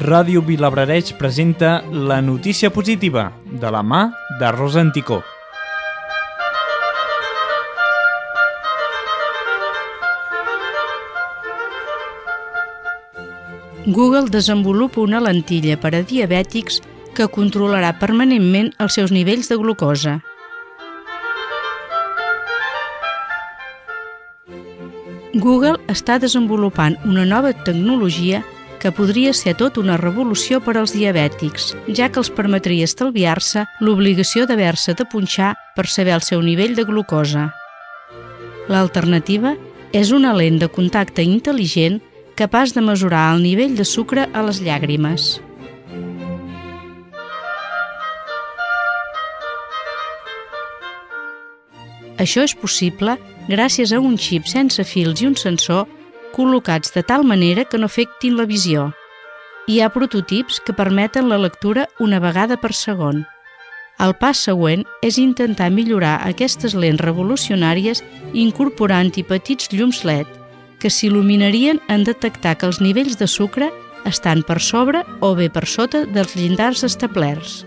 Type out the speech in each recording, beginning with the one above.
Ràdio Vilablareix presenta La notícia positiva, de la mà de Rosa Anticó. Google desenvolupa una lentilla per a diabètics que controlarà permanentment els seus nivells de glucosa. Google està desenvolupant una nova tecnologia que podria ser tot una revolució per als diabètics, ja que els permetria estalviar-se l'obligació d'haver-se de punxar per saber el seu nivell de glucosa. L'alternativa és una lent de contacte intel·ligent capaç de mesurar el nivell de sucre a les llàgrimes. Això és possible gràcies a un xip sense fils i un sensor col·locats de tal manera que no afectin la visió. Hi ha prototips que permeten la lectura una vegada per segon. El pas següent és intentar millorar aquestes lents revolucionàries incorporant-hi petits llums LED que s'il·luminarien en detectar que els nivells de sucre estan per sobre o bé per sota dels llindars establerts.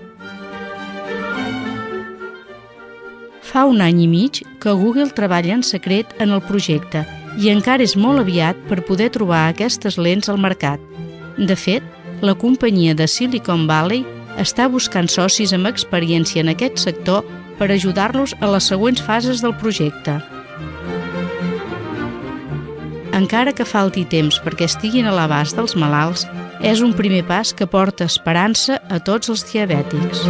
Fa un any i mig que Google treballa en secret en el projecte i encara és molt aviat per poder trobar aquestes lents al mercat. De fet, la companyia de Silicon Valley està buscant socis amb experiència en aquest sector per ajudar-los a les següents fases del projecte. Encara que falti temps perquè estiguin a l'abast dels malalts, és un primer pas que porta esperança a tots els diabètics.